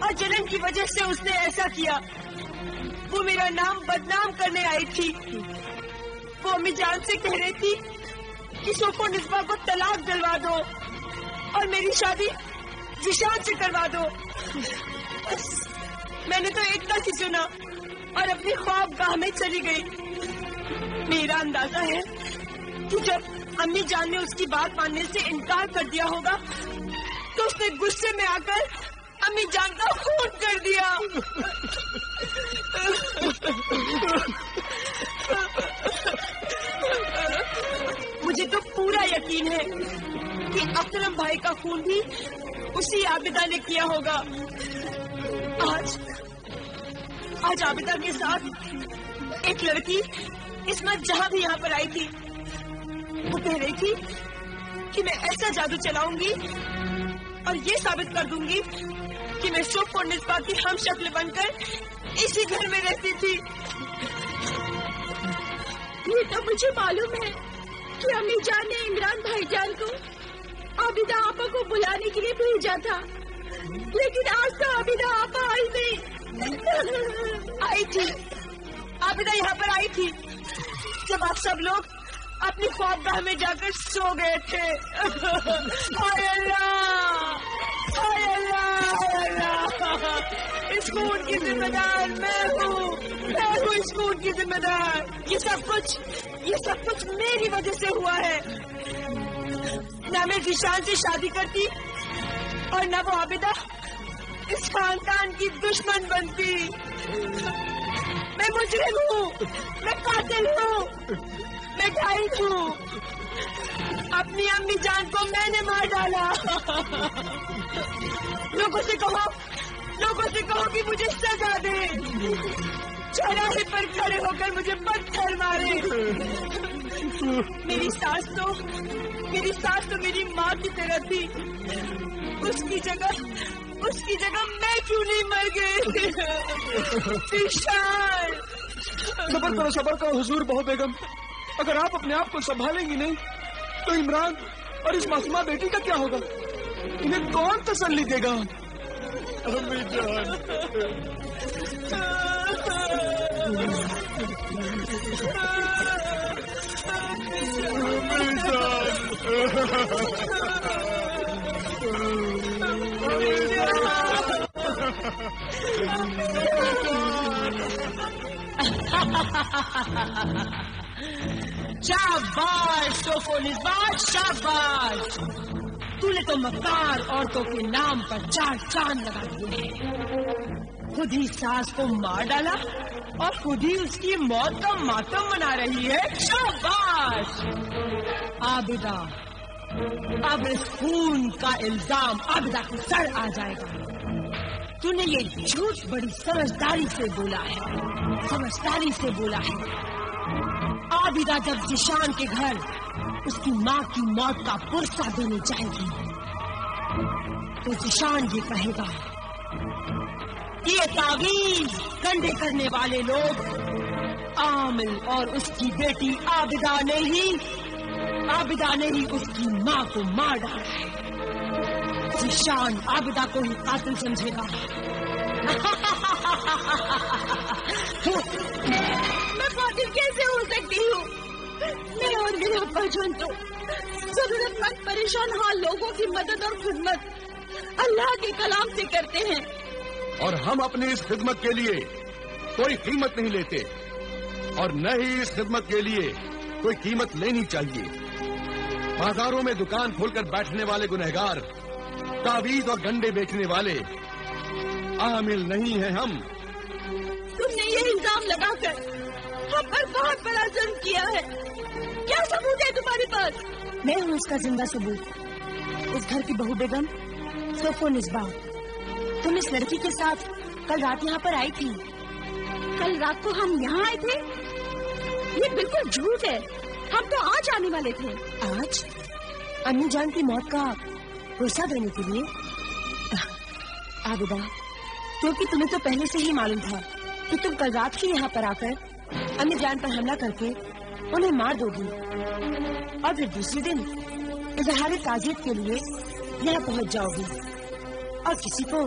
اور جلن کی وجہ سے اس نے ایسا کیا. وہ میرا نام بدنام کرنے آئی تھی. وہ امی جان سے کہہ رہی تھی کہ سوف و نسبہ کو طلاق دلوا دو اور میری شادی ذیشان سے کروا دو. بس میں نے تو ایک طرح ہی سنا اور اپنی خواب گاہ میں چلی گئی. میرا اندازہ ہے کہ جب امی جان نے اس کی بات ماننے سے انکار کر دیا ہوگا تو اس نے غصے میں آ کر امی جان کا خون کر دیا. مجھے تو پورا یقین ہے کہ اکرم بھائی کا خون بھی اسی عابدہ نے کیا ہوگا. آج عابدہ کے ساتھ ایک لڑکی عصمت جہاں بھی یہاں پر آئی تھی. وہ کہہ رہی تھی کہ میں ایسا جادو چلاؤں گی اور یہ ثابت کر دوں گی کہ میں سوف اور نسبہ کی ہم شکل بن کر اسی گھر میں رہتی تھی. یہ تو مجھے معلوم ہے کہ امی جان نے عمران بھائی جان کو عابدہ آپا کو بلانے کے لیے بھیجا تھا, لیکن آج تو عابدہ آپا آئی نہیں. آئی تھی عابدہ, یہاں پر آئی تھی جب آپ سب لوگ اپنی خواب گاہ میں جا کر سو گئے تھے. ہائے اللہ, ہائے اللہ, ہائے اللہ. اس خون کی ذمہ دار میں ہوں, میں ہوں اس خون کی ذمہ دار. یہ سب کچھ میری وجہ سے ہوا ہے. نہ میں ذیشان سے شادی کرتی اور نہ وہ عابدہ اس خاندان کی دشمن بنتی. میں مجرم ہوں, میں قاتل ہوں, میں ڈھائی ہوں. اپنی امی جان کو میں نے مار ڈالا. لوگوں سے کہو کہ مجھے سزا دے. چوراہے پر کھڑے ہو کر مجھے پتھر مارے. میری ساس تو میری ماں کی طرح تھی. اس کی جگہ میں کیوں نہیں مر گئی. صبر کرو حضور بہو بیگم. اگر آپ اپنے آپ کو سنبھالیں گی نہیں تو عمران اور اس معصومہ بیٹی کا کیا ہوگا؟ انہیں کون تسلی دے گا؟ امی جان, شاباش سوف و نسبہ, شاباش. تو نے تو مکار عورتوں کے نام پر 4 چاند لگا دیے ہیں. خود ہی ساس کو مار ڈالا اور خود ہی اس کی موت کا ماتم منا رہی ہے. شاباش. عابدہ, اب اس خون کا الزام عابدہ کے سر آ جائے گا. تو نے یہ جھوٹ بڑی سمجھداری سے بولا ہے. عابدہ جب ذیشان کے گھر اس کی ماں کی موت کا پرسہ دینے جائے گی تو ذیشان یہ کہے گا, یہ تعویذ کنڈے کرنے والے لوگ عامل اور اس کی بیٹی عابدہ نے ہی اس کی ماں کو مار ڈالا ہے. ذیشان عابدہ کو ہی قاتل سمجھے گا. میں قاتل کیسے ہو سکتی ہوں؟ میں اور میرا ابا جان تو ضرورت مند پریشان حال لوگوں کی مدد اور خدمت اللہ کے کلام سے کرتے ہیں, اور ہم اپنی اس خدمت کے لیے کوئی قیمت نہیں لیتے اور نہ ہی اس خدمت کے لیے کوئی قیمت لینی چاہیے. بازاروں میں دکان کھول کر بیٹھنے والے گنہگار, تعویذ اور گنڈے بیچنے والے عامل نہیں ہیں ہم. تم نے یہ الزام لگا کر ہم پر بہت بڑا ظلم کیا ہے. کیا ثبوت ہے تمہارے پاس؟ میں ہوں اس کا زندہ ثبوت. اس گھر کی بہو بیگم سوف و نسبہ, تم اس لڑکی کے ساتھ کل رات یہاں پر آئی تھی. کل رات کو ہم یہاں آئے تھے؟ یہ بالکل جھوٹ ہے. ہم تو آج آنے والے تھے. آج امی جان کی موت کا پرسہ دینے کے لیے؟ عابدہ, کیونکہ تمہیں تو پہلے سے ہی معلوم تھا کہ تم کل رات ہی یہاں پر آ کر امی جان پر حملہ کر کے انہیں مار دو گی اور پھر دوسرے دن اظہار تعزیت کے لیے یہاں پہنچ جاؤ گی اور کسی کو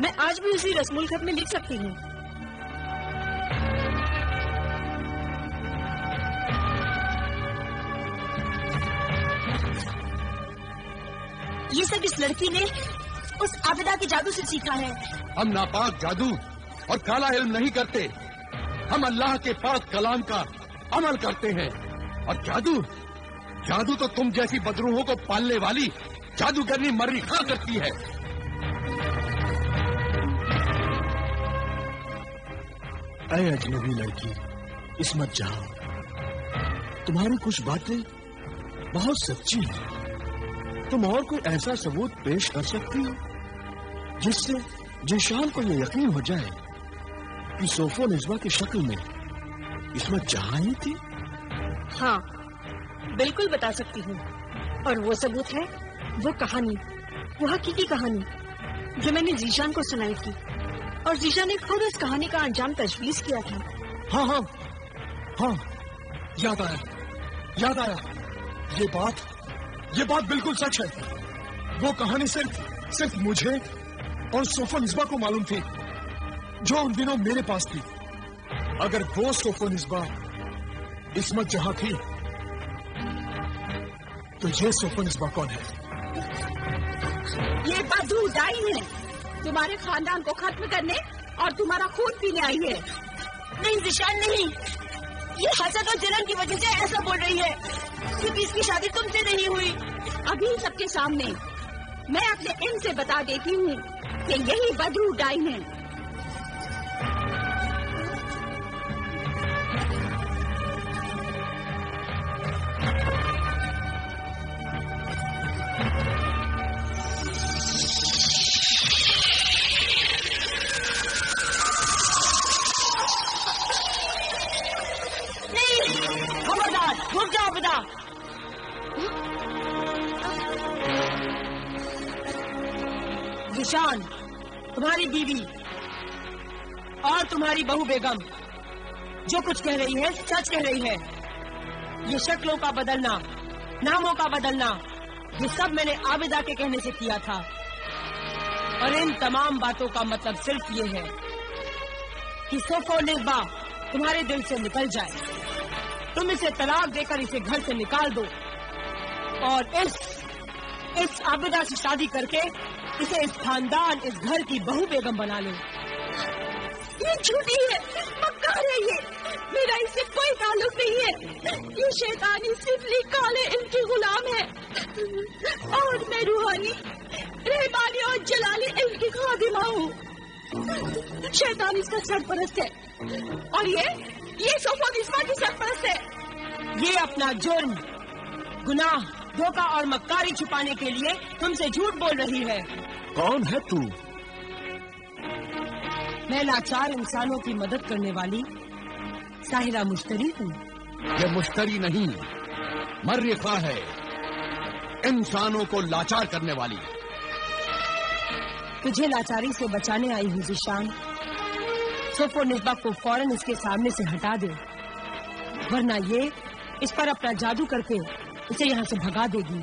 میں آج بھی اسی رسم الخط میں لکھ سکتی ہوں. یہ سب اس لڑکی نے اس عابدہ کے جادو سے سیکھا ہے. ہم ناپاک جادو اور کالا علم نہیں کرتے. ہم اللہ کے پاک کلام کا عمل کرتے ہیں. اور جادو تو تم جیسی بدروحوں کو پالنے والی جادوگرنی مری خاں کرتی ہے. اے اجنبی لڑکی عصمت جہاں، تمہاری کچھ باتیں بہت سچی ہیں. تم اور کوئی ایسا ثبوت پیش کر سکتی ہو جس سے جیشان کو یہ یقین ہو جائے کہ صوف و نسبہ کی شکل میں عصمت جہاں ہی تھی؟ ہاں بالکل بتا سکتی ہوں. اور وہ ثبوت ہے وہ کہانی، وہ حقیقی کہانی جو میں نے ذیشان کو سنائی تھی. اور ذیشان نے خود اس کہانی کا انجام تجویز کیا تھا. ہاں ہاں ہاں، یاد آیا. یہ بات بالکل سچ ہے. وہ کہانی صرف مجھے اور صوف و نسبہ کو معلوم تھی جو ان دنوں میرے پاس تھی. اگر وہ صوف و نسبہ عصمت جہاں تھی تو یہ صوف و نسبہ کون ہے؟ یہ بدو ڈائی ہے، تمہارے خاندان کو ختم کرنے اور تمہارا خون پینے آئی ہے. نہیں ذیشان نہیں، یہ حسد اور جلن کی وجہ سے ایسا بول رہی ہے کیونکہ اس کی شادی تم سے نہیں ہوئی. ابھی سب کے سامنے میں اپنے علم سے بتا دیتی ہوں کہ یہی بدو ڈائی ہے. ذیشان، تمہاری بیوی اور تمہاری بہو بیگم جو کچھ کہہ رہی ہے سچ کہہ رہی ہے. یہ شکلوں کا بدلنا، ناموں کا بدلنا، یہ سب میں نے عابدہ کے کہنے سے کیا تھا. اور ان تمام باتوں کا مطلب صرف یہ ہے کہ صوف و نسبہ تمہارے دل سے نکل جائے. تم اسے طلاق دے کر اسے گھر سے نکال دو اور اس عابدہ سے شادی کر کے اسے اس خاندان، اس گھر کی بہو بیگم بنا لو. یہ جھوٹی ہے، مکار ہے. یہ میرا اس سے کوئی تعلق نہیں ہے. یہ شیطانی سفلی کالے علم کی غلام ہے اور میں روحانی، رحمانی اور جلالی علم کی خادمہ ہوں. شیطان اس کا سرپرست ہے اور یہ صوف و نسبہ کی سرپرست ہے. یہ اپنا جرم، گناہ، دھوکہ اور مکاری چھپانے کے لیے تم سے جھوٹ بول رہی ہے. کون ہے تو؟ میں لاچار انسانوں کی مدد کرنے والی ساحرہ مشتری ہوں. یہ مشتری نہیں، مریخہ ہے، انسانوں کو لاچار کرنے والی. تجھے لاچاری سے بچانے آئی ہوں ذیشان. صوف و نسبہ کو فوراً اس کے سامنے سے ہٹا دے، ورنہ یہ اس پر اپنا جادو کر کے اسے یہاں سے بھگا دے گی.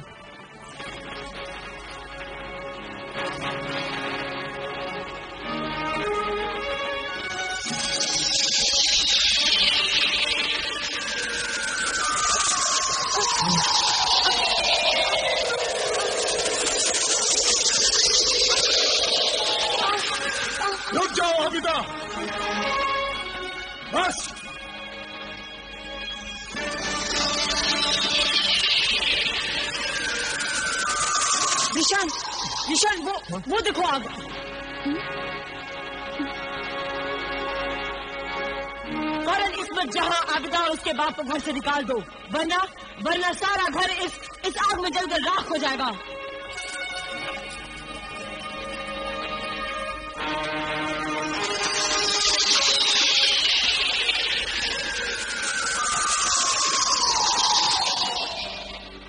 رک جاؤ عابدہ، بس. ذیشان وہ دیکھو آگ. فوراً عصمت جہاں عابدہ اور اس کے باپ کو گھر سے نکال دو، ورنہ سارا گھر اس آگ میں جل کر راکھ ہو جائے گا.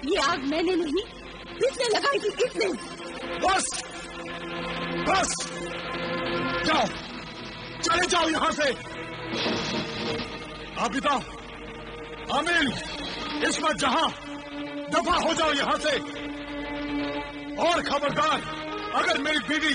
یہ آگ میں نے نہیں، کس نے لگائی تھی؟ کس نے؟ بس جاؤ، چلے جاؤ یہاں سے. عابدہ، عامل، عصمت جہاں، دفع ہو جاؤ یہاں سے. اور خبردار، اگر میری بیوی